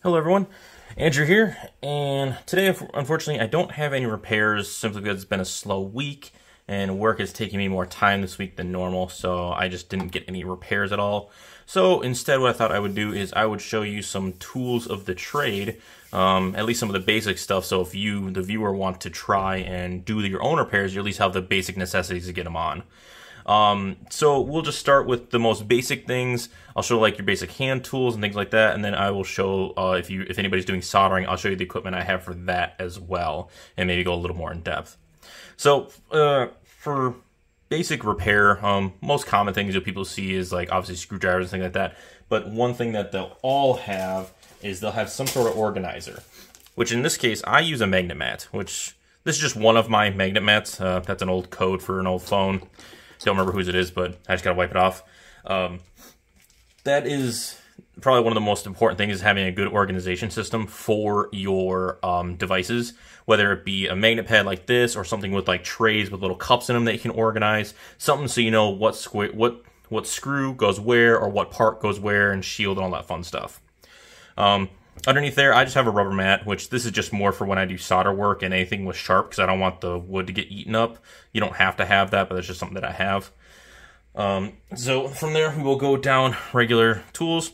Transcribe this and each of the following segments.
Hello everyone, Andrew here, and today unfortunately I don't have any repairs simply because it's been a slow week and work is taking me more time this week than normal, so I just didn't get any repairs at all. So instead what I thought I would do is I would show you some tools of the trade, at least some of the basic stuff, so if you, the viewer, want to try and do your own repairs, you at least have the basic necessities to get them on. So we'll just start with the most basic things. I'll show like your basic hand tools and things like that, and then I will show if anybody's doing soldering, I'll show you the equipment I have for that as well, and maybe go a little more in depth. So for basic repair, most common things that people see is like obviously screwdrivers and things like that. But one thing that they'll all have is they'll have some sort of organizer, which in this case I use a magnet mat. Which this is just one of my magnet mats. That's an old code for an old phone. Don't remember whose it is, but I just gotta wipe it off. That is probably one of the most important things, is having a good organization system for your devices, whether it be a magnet pad like this or something with like trays with little cups in them that you can organize. Something so you know what screw goes where or what part goes where, and shield and all that fun stuff. Underneath there, I just have a rubber mat, which this is just more for when I do solder work and anything with sharp, because I don't want the wood to get eaten up. You don't have to have that, but that's just something that I have. So from there, we will go down regular tools.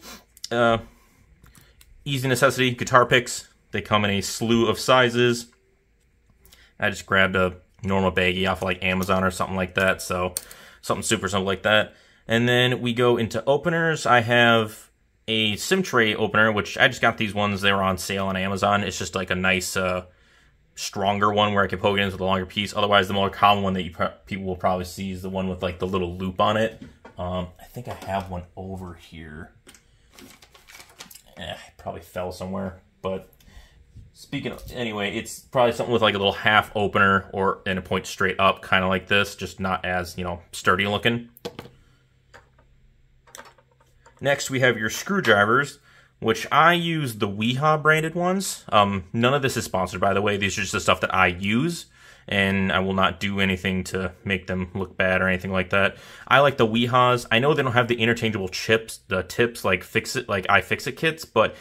Easy necessity, guitar picks. They come in a slew of sizes. I just grabbed a normal baggie off of like Amazon or something like that, so something super simple like that. And then we go into openers. I have a SIM tray opener, which I just got these ones. They were on sale on Amazon. It's just like a nice, stronger one where I can poke it into with a longer piece. Otherwise, the more common one that people will probably see is the one with like the little loop on it. I think I have one over here. It probably fell somewhere, but speaking of, anyway, it's probably something with like a little half opener or and a point straight up, kind of like this, just not as, you know, sturdy looking. Next, we have your screwdrivers, which I use the Weehaw branded ones. None of this is sponsored, by the way. These are just the stuff that I use, and I will not do anything to make them look bad or anything like that. I like the Weehaws. I know they don't have the interchangeable tips like iFixit kits, but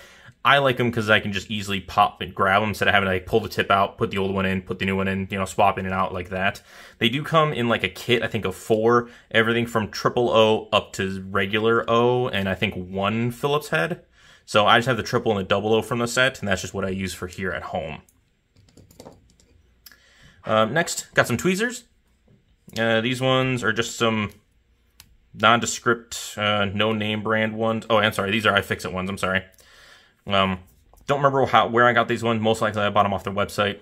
I like them because I can just easily pop and grab them instead of having to like pull the tip out, put the old one in, put the new one in, you know, swap in and out like that. They do come in like a kit, I think of 4, everything from triple O up to regular O, and I think 1 Phillips head. So I just have the triple and the double O from the set, and that's just what I use for here at home. Next, got some tweezers. These ones are just some nondescript, no-name brand ones. Oh, I'm sorry, these are iFixit ones, I'm sorry. Don't remember where I got these ones. Most likely I bought them off their website.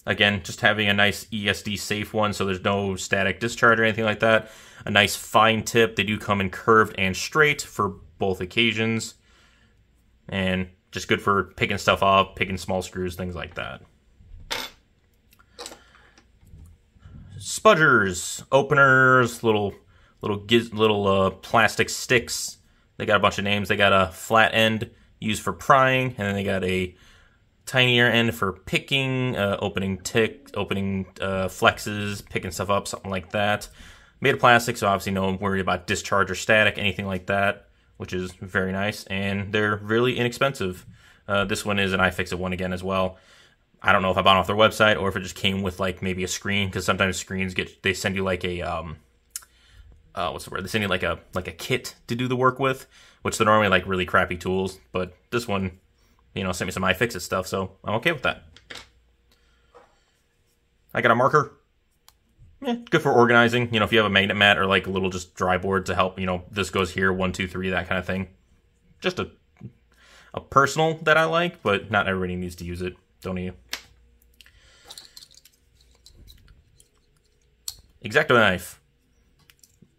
Again, just having a nice ESD safe one, so there's no static discharge or anything like that. A nice fine tip. They do come in curved and straight for both occasions. And just good for picking stuff up, picking small screws, things like that. Spudgers, openers, little plastic sticks. They got a bunch of names. They got a flat end used for prying, and then they got a tinier end for picking, opening flexes, picking stuff up, something like that. Made of plastic, so obviously no worry about discharge or static, anything like that, which is very nice, and they're really inexpensive. This one is an iFixit one again as well. I don't know if I bought it off their website or if it just came with like maybe a screen, because sometimes screens they send you like a what's the word? They send you like a kit to do the work with, which they're normally like really crappy tools, but this one, you know, sent me some iFixit stuff, so I'm okay with that. I got a marker. Yeah, good for organizing. You know, if you have a magnet mat or like a little just dry board to help, you know, this goes here, 1, 2, 3, that kind of thing. Just a personal that I like, but not everybody needs to use it. Don't you? X-Acto knife.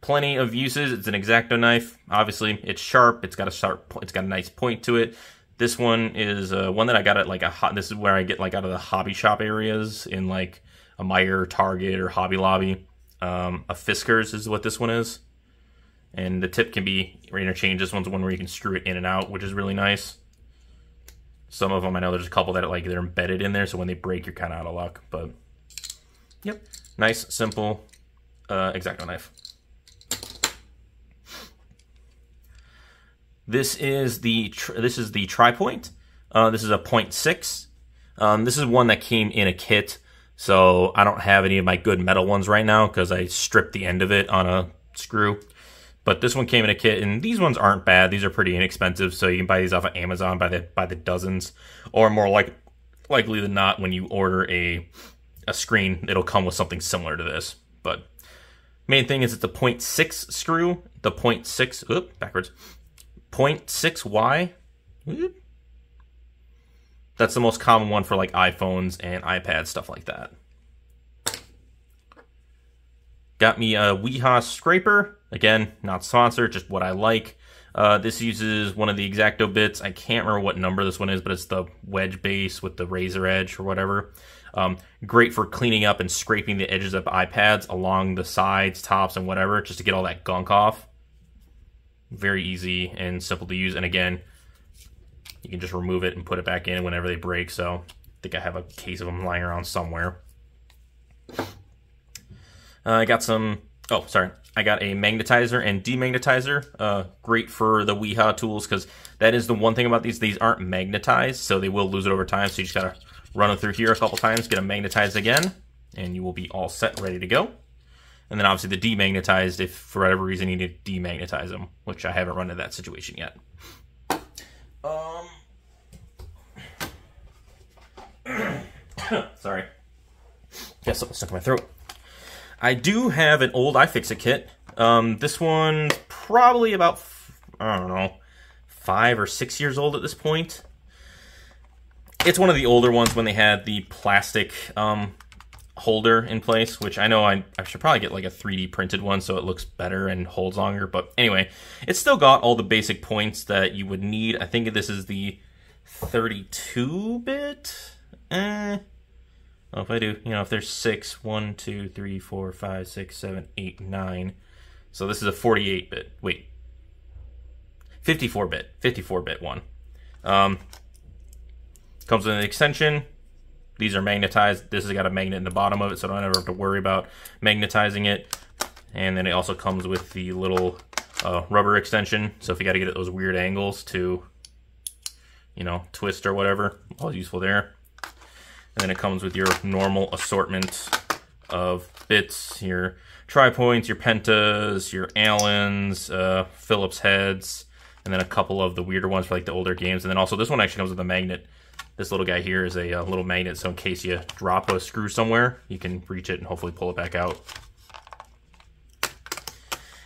Plenty of uses. It's an X-Acto knife. Obviously, it's sharp. It's got a nice point to it. This one is one that I got at like this is where I get like out of the hobby shop areas in like a Meijer, Target, or Hobby Lobby. A Fiskars is what this one is, and the tip can be interchanged. This one's one where you can screw it in and out, which is really nice. Some of them, I know there's a couple that like they're embedded in there, so when they break, you're kind of out of luck. But yep, nice, simple X-Acto knife. This is the tri-point. This is a 0.6. This is one that came in a kit, so I don't have any of my good metal ones right now because I stripped the end of it on a screw. But this one came in a kit, and these ones aren't bad. These are pretty inexpensive, so you can buy these off of Amazon by the dozens, or more likely than not, when you order a screen, it'll come with something similar to this. But main thing is it's a 0.6 screw, the 0.6Y. That's the most common one for like iPhones and iPads, stuff like that. Got me a Weehaw scraper. Again, not sponsored, just what I like. This uses one of the X-Acto bits. I can't remember what number this one is, but it's the wedge base with the razor edge or whatever. Great for cleaning up and scraping the edges of iPads along the sides, tops, and whatever, just to get all that gunk off. Very easy and simple to use. And again, you can just remove it and put it back in whenever they break. So I think I have a case of them lying around somewhere. I got some... Oh, sorry. I got a magnetizer and demagnetizer. Great for the Weehaw tools, because that is the one thing about these. These aren't magnetized, so they will lose it over time. So you just got to run it through here a couple times, get them magnetized again, and you will be all set, ready to go. And then obviously the demagnetized, if for whatever reason you need to demagnetize them, which I haven't run into that situation yet. Sorry. Got something stuck in my throat. I do have an old iFixit kit. This one's probably about, I don't know, 5 or 6 years old at this point. It's one of the older ones when they had the plastic holder in place, which I know I should probably get like a 3D printed one so it looks better and holds longer. But anyway, it's still got all the basic points that you would need. I think this is the 32-bit. Well, if I do, you know, if there's 6, 1, 2, 3, 4, 5, 6, 7, 8, 9. So this is a 48-bit. Wait. 54-bit one. Comes with an extension. These are magnetized. This has got a magnet in the bottom of it, so I don't ever have to worry about magnetizing it. And then it also comes with the little rubber extension. So if you got to get at those weird angles to, you know, twist or whatever, all useful there. And then it comes with your normal assortment of bits, your tri-points, your pentas, your Allens, Phillips heads, and then a couple of the weirder ones for like the older games. And then also this one actually comes with a magnet. This little guy here is a little magnet, so in case you drop a screw somewhere, you can reach it and hopefully pull it back out.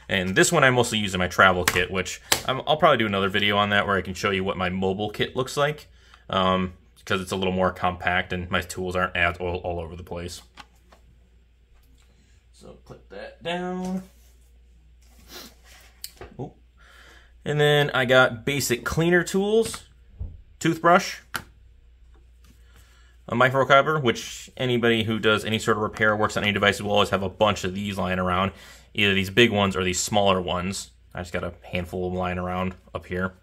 And this one I mostly use in my travel kit, which I'll probably do another video on that where I can show you what my mobile kit looks like. Because it's a little more compact and my tools aren't as all over the place. So put that down. Oh. And then I got basic cleaner tools, toothbrush, a microfiber, which anybody who does any sort of repair, works on any devices, will always have a bunch of these lying around. Either these big ones or these smaller ones. I just got a handful of them lying around up here.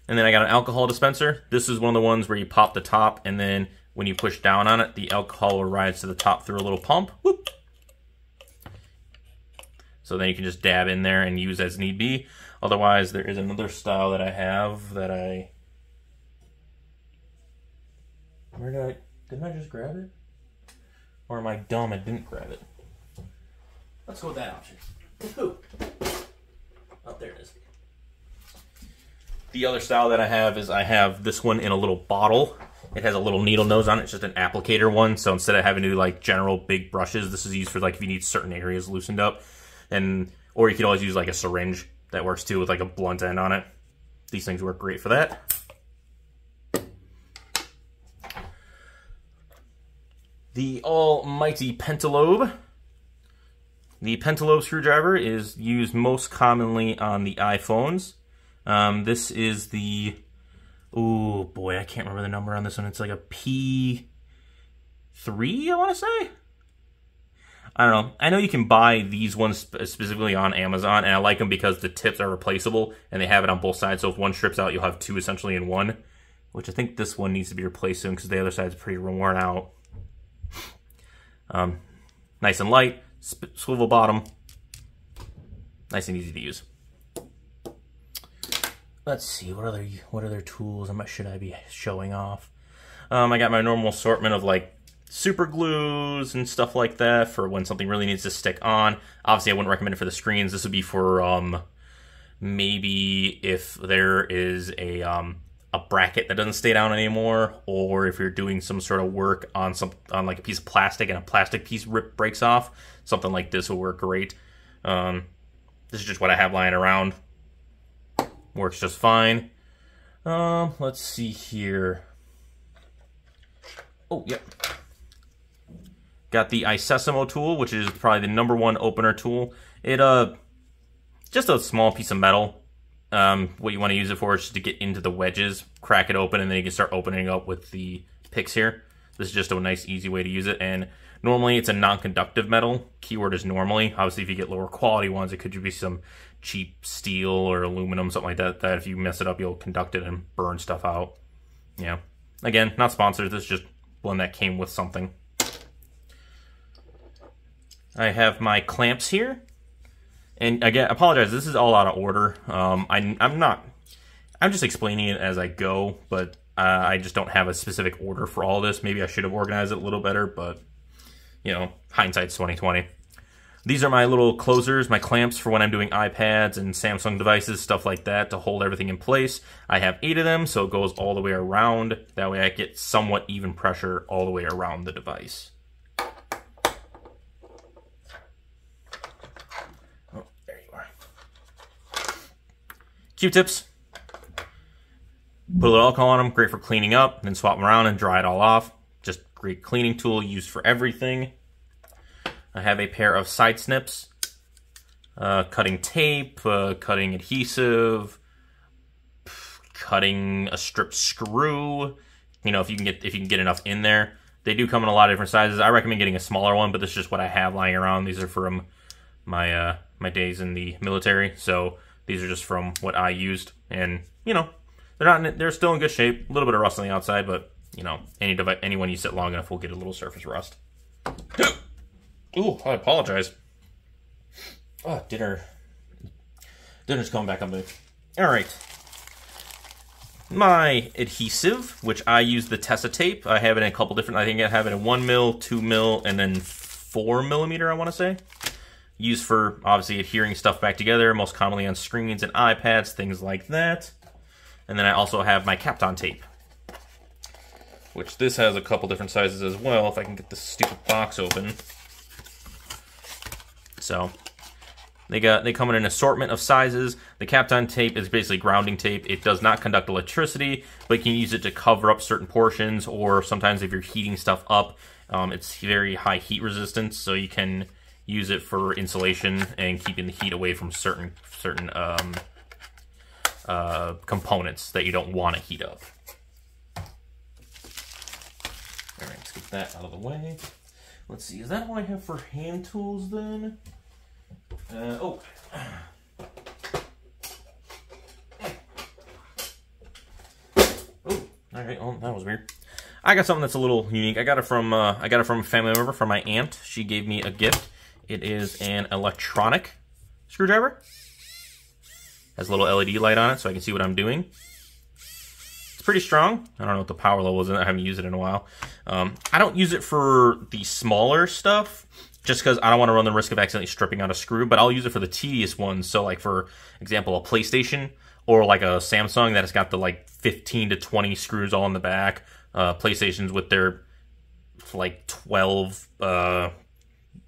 And then I got an alcohol dispenser. This is one of the ones where you pop the top, and then when you push down on it, the alcohol will rise to the top through a little pump. Whoop. So then you can just dab in there and use as need be. Otherwise, there is another style that I have that didn't I just grab it? Or am I dumb and didn't grab it? Let's go with that option. Ooh. Oh, there it is. The other style that I have is I have this one in a little bottle. It has a little needle nose on it. It's just an applicator one. So instead of having to do like general big brushes, this is used for like if you need certain areas loosened up. Or you could always use like a syringe. That works too with like a blunt end on it. These things work great for that. The almighty pentalobe. The pentalobe screwdriver is used most commonly on the iPhones. This is the, oh boy, I can't remember the number on this one. It's like a P3, I want to say. I don't know. I know you can buy these ones specifically on Amazon, and I like them because the tips are replaceable, and they have it on both sides. So if one strips out, you'll have two essentially in one, which I think this one needs to be replaced soon because the other side's pretty worn out. Nice and light, swivel bottom, nice and easy to use. let's see, what other tools should I be showing off? I got my normal assortment of like super glues and stuff like that for when something really needs to stick on. Obviously, I wouldn't recommend it for the screens. This would be for maybe if there is a bracket that doesn't stay down anymore, or if you're doing some sort of work on like a piece of plastic and a plastic piece breaks off. Something like this will work great. This is just what I have lying around. Works just fine. Let's see here. Oh, yep. Got the Isessimo tool, which is probably the #1 opener tool. It just a small piece of metal. What you want to use it for is just to get into the wedges, crack it open, and then you can start opening up with the picks here. This is just a nice, easy way to use it. And normally it's a non-conductive metal. Keyword is normally. Obviously, if you get lower quality ones, it could be some cheap steel or aluminum, something like that, that if you mess it up, you'll conduct it and burn stuff out. Yeah. Again, not sponsored. This is just one that came with something. I have my clamps here. And again, I apologize, this is all out of order. I'm just explaining it as I go, but I just don't have a specific order for all this. Maybe I should have organized it a little better, but, you know, hindsight's 2020. These are my little closers, my clamps for when I'm doing iPads and Samsung devices, stuff like that, to hold everything in place. I have 8 of them, so it goes all the way around. That way I get somewhat even pressure all the way around the device. Oh, there you are. Q-tips. Put a little alcohol on them, great for cleaning up, then swap them around and dry it all off. Just great cleaning tool used for everything. I have a pair of side snips, cutting tape, cutting adhesive, cutting a strip screw. You know, if you can get enough in there. They do come in a lot of different sizes. I recommend getting a smaller one, but this is just what I have lying around. These are from my my days in the military, so these are just from what I used, and you know, they're still in good shape. A little bit of rust on the outside, but you know, anyone you sit long enough will get a little surface rust. Ooh, I apologize. Oh, dinner's coming back on me. All right. My adhesive, which I use the Tessa tape. I have it in a couple different, I think I have it in 1 mil, 2 mil, and then 4 millimeter, I want to say. Used for, obviously, adhering stuff back together, most commonly on screens and iPads, things like that. And then I also have my Kapton tape, which this has a couple different sizes as well, if I can get this stupid box open. So they come in an assortment of sizes. The Kapton tape is basically grounding tape. It does not conduct electricity, but you can use it to cover up certain portions, or sometimes if you're heating stuff up, it's very high heat resistance, so you can use it for insulation and keeping the heat away from certain components that you don't want to heat up. All right, let's get that out of the way. Let's see, is that all I have for hand tools then? Oh. All right. Oh, that was weird. I got something that's a little unique. I got it from a family member, from my aunt. She gave me a gift. It is an electronic screwdriver. Has a little LED light on it, so I can see what I'm doing. It's pretty strong. I don't know what the power level is in it. I haven't used it in a while. I don't use it for the smaller stuff, just because I don't want to run the risk of accidentally stripping out a screw, but I'll use it for the tedious ones. So like, for example, a PlayStation or like a Samsung that has got the like 15 to 20 screws all in the back. PlayStations with their like 12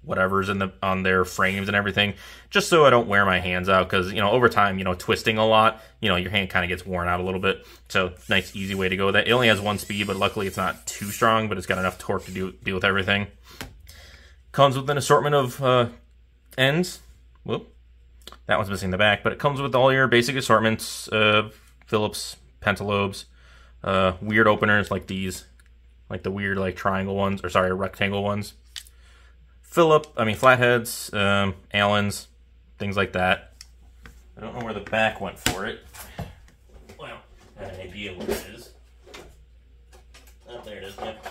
whatever's on their frames and everything, just so I don't wear my hands out, because, you know, over time, you know, twisting a lot, you know, your hand kind of gets worn out a little bit. So nice, easy way to go with that. It only has 1 speed, but luckily it's not too strong, but it's got enough torque to deal with everything. Comes with an assortment of ends. Whoop. That one's missing the back, but it comes with all your basic assortments, Phillips, pentalobes, weird openers like these, like the weird like triangle ones, or sorry, rectangle ones. Flatheads, Allens, things like that. I don't know where the back went for it. Well, I have an idea where it is. Oh, there it is, yep.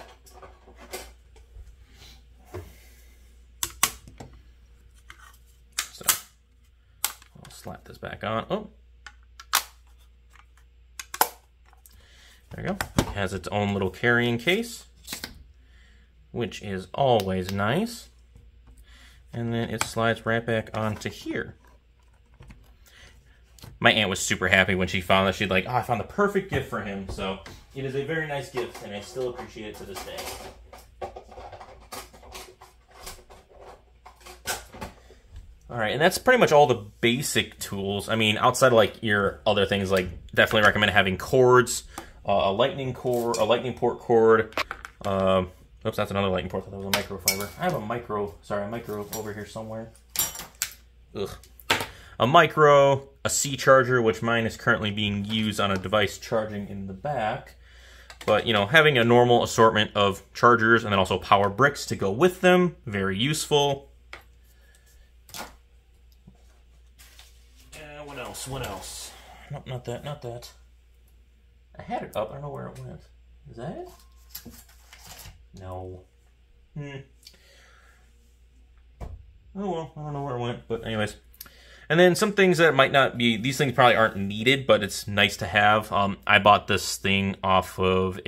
So, I'll slap this back on. Oh! There you go. It has its own little carrying case, which is always nice. And then it slides right back onto here. My aunt was super happy when she found that. She's like, oh, I found the perfect gift for him. So it is a very nice gift, and I still appreciate it to this day. All right, and that's pretty much all the basic tools. I mean, outside of like your other things, like definitely recommend having cords, a lightning port cord. Oops, that's another lightning port. I thought that was a microfiber. I have a micro over here somewhere. Ugh. A micro, a C charger, which mine is currently being used on a device charging in the back. But, you know, having a normal assortment of chargers and then also power bricks to go with them, very useful. What else? Nope, not that. I had it up. I don't know where it went. Is that it? No. Oh well, I don't know where it went. But anyways. And then some things that might not be, these things probably aren't needed, but it's nice to have. I bought this thing off of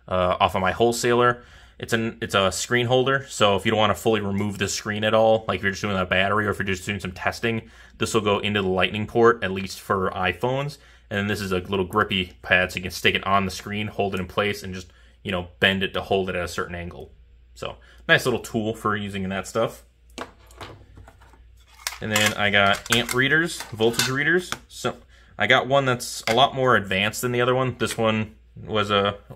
my wholesaler. It's a screen holder, so if you don't want to fully remove the screen at all, like if you're just doing a battery or if you're just doing some testing, this will go into the lightning port, at least for iPhones. And then this is a little grippy pad, so you can stick it on the screen, hold it in place, and just, you know, bend it to hold it at a certain angle. So, nice little tool for using that stuff. And then I got amp readers, voltage readers. So I got one that's a lot more advanced than the other one. This one was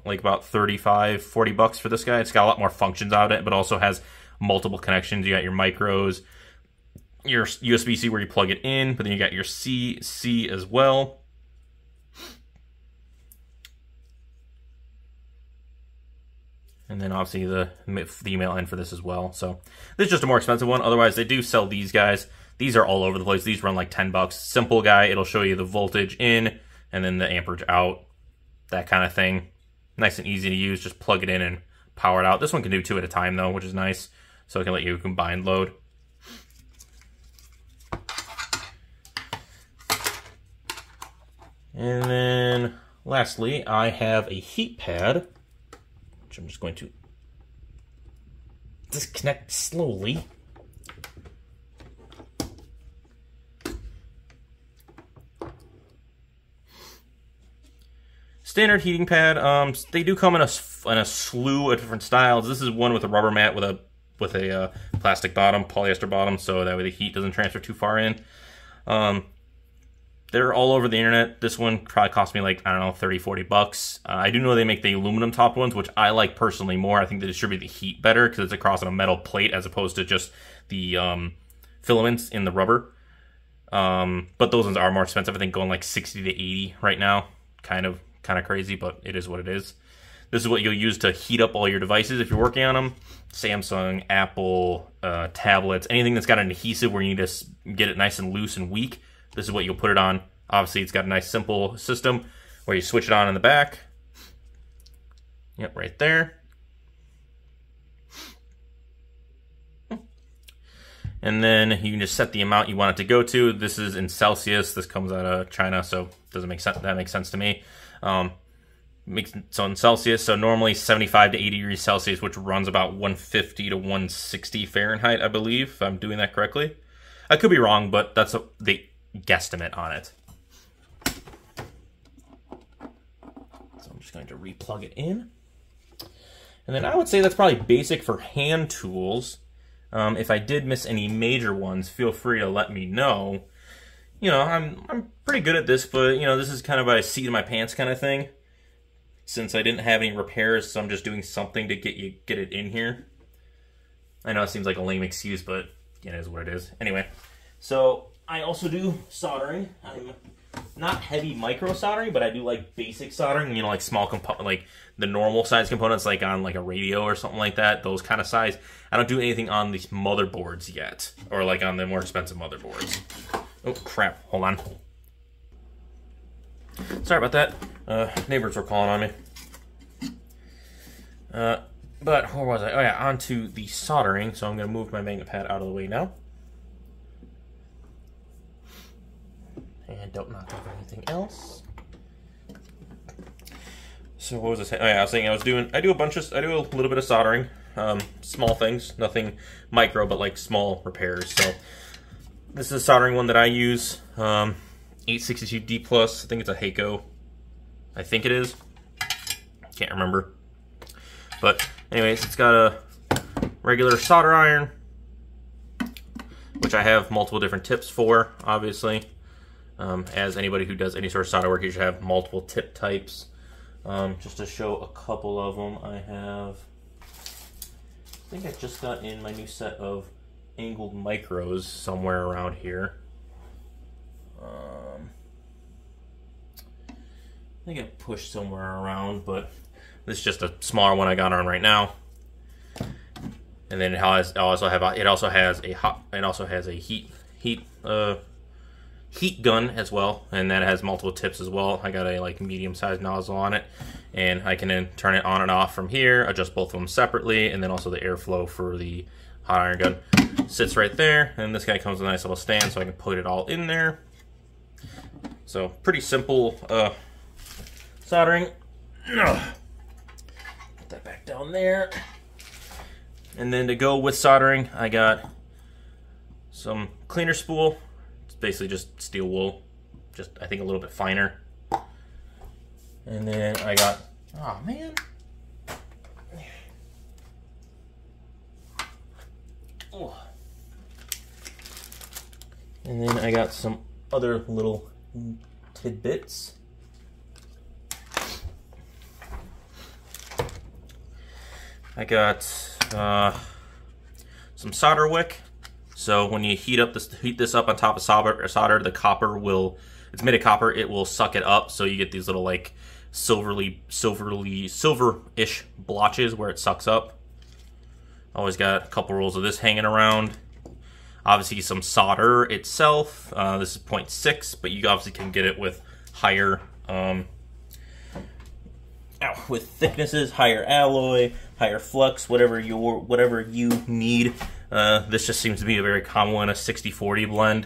like about 35, 40 bucks for this guy. It's got a lot more functions out of it, but also has multiple connections. You got your micros, your USB-C where you plug it in, but then you got your C as well. And then obviously the email in for this as well. So this is just a more expensive one. Otherwise, they do sell these guys. These are all over the place. These run like 10 bucks. Simple guy. It'll show you the voltage in and then the amperage out. That kind of thing. Nice and easy to use. Just plug it in and power it out. This one can do 2 at a time though, which is nice. So it can let you combine load. And then lastly, I have a heat pad, which I'm just going to disconnect slowly. Standard heating pad. They do come in a slew of different styles. This is one with a rubber mat with a plastic bottom, polyester bottom, so that way the heat doesn't transfer too far in. They're all over the internet. This one probably cost me like, I don't know, 30, 40 bucks. I do know they make the aluminum topped ones, which I like personally more. I think they distribute the heat better because it's across on a metal plate as opposed to just the filaments in the rubber. But those ones are more expensive. I think going like 60 to 80 right now. Kind of crazy, but it is what it is. This is what you'll use to heat up all your devices if you're working on them. Samsung, Apple, tablets, anything that's got an adhesive where you need to get it nice and loose and weak. This is what you'll put it on. Obviously, it's got a nice simple system where you switch it on in the back. Yep, right there. And then you can just set the amount you want it to go to. This is in Celsius. This comes out of China, so doesn't make sense. That makes sense to me. So in Celsius, so normally 75 to 80 degrees Celsius, which runs about 150 to 160 Fahrenheit, I believe, if I'm doing that correctly. I could be wrong, but that's the guesstimate on it. So I'm just going to re-plug it in. And then I would say that's probably basic for hand tools. If I did miss any major ones, feel free to let me know. You know, I'm pretty good at this, but, you know, this is kind of a seat in my pants kind of thing. Since I didn't have any repairs, so I'm just doing something to get it in here. I know it seems like a lame excuse, but it is what it is. Anyway, so I also do soldering. I'm not heavy micro soldering, but I do like basic soldering, you know, like small like the normal size components, like on like a radio or something like that, those kind of size. I don't do anything on these motherboards yet, or like on the more expensive motherboards. Oh crap, hold on. Sorry about that. Neighbors were calling on me. But where was I? Oh yeah, on to the soldering. So I'm going to move my magnet pad out of the way now. And don't knock over anything else. So what was I saying? Oh yeah, I was saying I do a little bit of soldering, small things, nothing micro, but like small repairs. So this is a soldering one that I use, 862D plus. I think it's a Heiko. I think it is. Can't remember. But anyways, it's got a regular solder iron, which I have multiple different tips for, obviously. As anybody who does any sort of solder work, you should have multiple tip types. Just to show a couple of them, I think I just got in my new set of angled micros somewhere around here. I think I pushed somewhere around, but this is just a smaller one I got on right now. And then it also has a heat gun as well, and that has multiple tips as well. I got a like medium-sized nozzle on it, and I can then turn it on and off from here, adjust both of them separately, and then also the airflow for the hot iron gun sits right there. And this guy comes with a nice little stand, so I can put it all in there. So pretty simple soldering. Put that back down there. And then to go with soldering, I got some cleaner spool. It's basically just steel wool, just I think a little bit finer. And then I got, oh man. Oh. And then I got some other little tidbits. I got some solder wick. So when you heat this up on top of solder, the copper will, it's made of copper, it will suck it up. So you get these little like silverish blotches where it sucks up. Always got a couple rolls of this hanging around. Obviously some solder itself. This is 0.6, but you obviously can get it with higher with thicknesses, higher alloy, higher flux, whatever you need. This just seems to be a very common one, a 60-40 blend.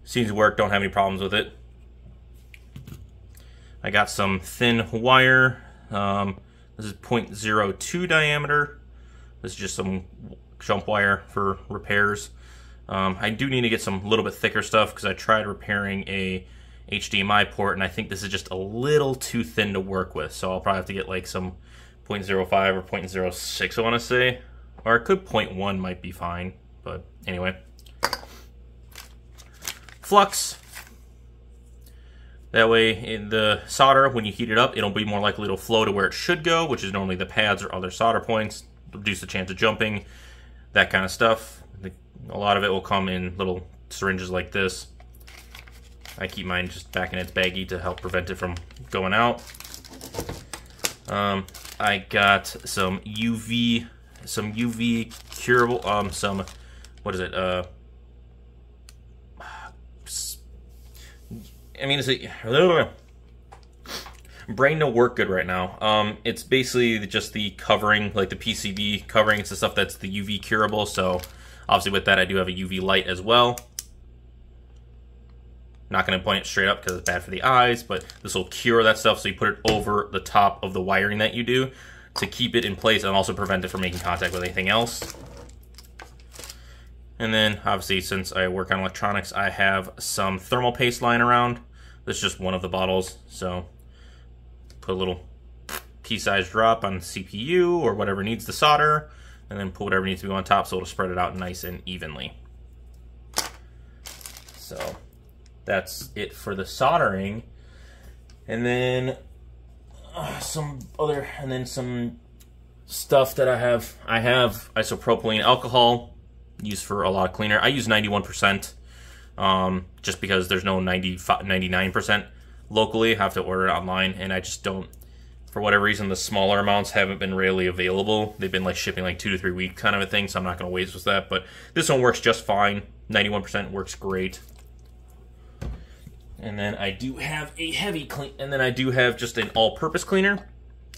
Seems to work, don't have any problems with it. I got some thin wire. This is 0.02 diameter. This is just some jump wire for repairs. I do need to get some little bit thicker stuff because I tried repairing a HDMI port, and I think this is just a little too thin to work with. So I'll probably have to get like some 0.05 or 0.06, I want to say. Or it could 0.1 might be fine. But anyway. Flux. That way, in the solder, when you heat it up, it'll be more likely to flow to where it should go, which is normally the pads or other solder points. Reduce the chance of jumping, that kind of stuff. A lot of it will come in little syringes like this. I keep mine just back in its baggie to help prevent it from going out. I got some UV curable, what is it? I mean, is it? Brain don't work good right now. It's basically just the covering, like the PCB covering. It's the stuff that's the UV curable. So obviously with that, I do have a UV light as well. Not going to point it straight up because it's bad for the eyes, but this will cure that stuff. So you put it over the top of the wiring that you do to keep it in place and also prevent it from making contact with anything else. And then obviously, since I work on electronics, I have some thermal paste lying around. This is just one of the bottles. So put a little pea-sized drop on the CPU or whatever needs the solder, and then put whatever needs to be on top so it'll spread it out nice and evenly. So that's it for the soldering. And then some stuff that I have isopropylene alcohol used for a lot of cleaner. I use 91%, just because there's no 99% locally. I have to order it online, and I just don't, for whatever reason, the smaller amounts haven't been really available. They've been like shipping like 2 to 3 weeks kind of a thing, so I'm not going to waste with that. But this one works just fine. 91% works great. And then I do have a heavy clean, and then I do have just an all-purpose cleaner.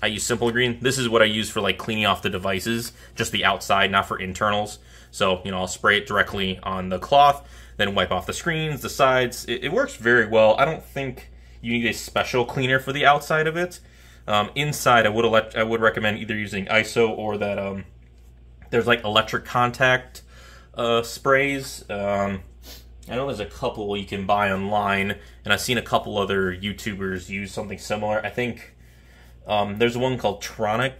I use Simple Green. This is what I use for like cleaning off the devices, just the outside, not for internals. So, you know, I'll spray it directly on the cloth, then wipe off the screens, the sides. It works very well. I don't think you need a special cleaner for the outside of it. Inside, I would recommend either using ISO or that there's like electric contact sprays. I know there's a couple you can buy online, and I've seen a couple other YouTubers use something similar. I think there's one called Tronic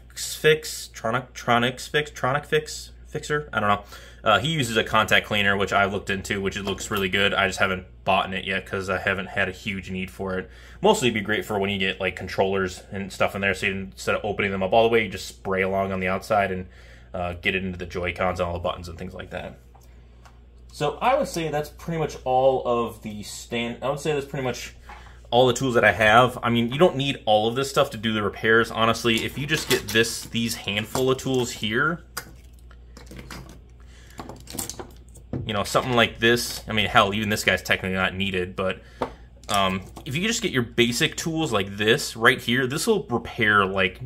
Fixer. I don't know. He uses a contact cleaner, which I looked into, which it looks really good. I just haven't bought it yet because I haven't had a huge need for it. Mostly it'd be great for when you get like controllers and stuff in there, so instead of opening them up all the way, you just spray along on the outside and get it into the Joy-Cons and all the buttons and things like that. So I would say that's pretty much all of the I would say that's pretty much all the tools that I have. I mean, you don't need all of this stuff to do the repairs. Honestly, if you just get these handful of tools here, you know, something like this. I mean, hell, even this guy's technically not needed, but if you just get your basic tools like this right here, this will repair like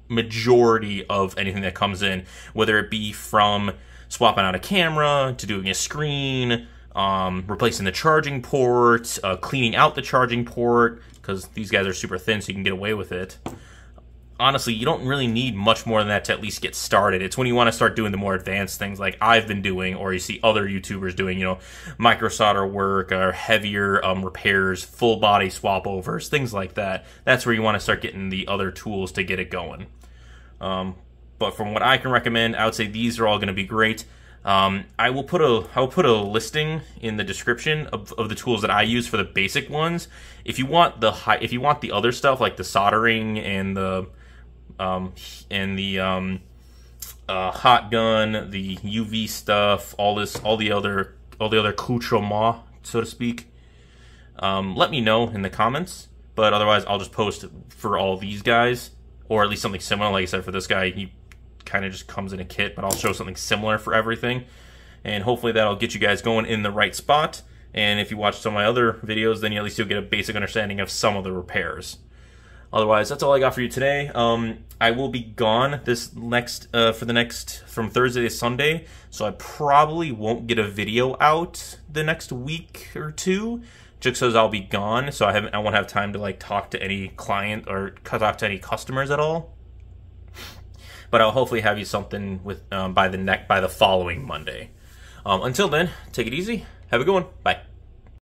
majority of anything that comes in, whether it be from swapping out a camera to doing a screen, replacing the charging port, cleaning out the charging port, because these guys are super thin so you can get away with it. Honestly, you don't really need much more than that to at least get started. It's when you want to start doing the more advanced things like I've been doing, or you see other YouTubers doing, you know, micro solder work or heavier repairs, full body swap overs, things like that. That's where you want to start getting the other tools to get it going. But from what I can recommend, I would say these are all going to be great. I will put a listing in the description of the tools that I use for the basic ones. If you want the other stuff like the soldering and the hot gun, the UV stuff, all the other accoutrements, so to speak, let me know in the comments. But otherwise, I'll just post for all these guys, or at least something similar. Like I said, for this guy, he kind of just comes in a kit, but I'll show something similar for everything, and hopefully that'll get you guys going in the right spot. And if you watch some of my other videos, then at least you'll get a basic understanding of some of the repairs. Otherwise, that's all I got for you today. I will be gone from Thursday to Sunday, so I probably won't get a video out the next week or two, just because I'll be gone. So I won't have time to like talk to any client or talk to any customers at all. But I'll hopefully have you something with by the following Monday. Until then, take it easy. Have a good one. Bye.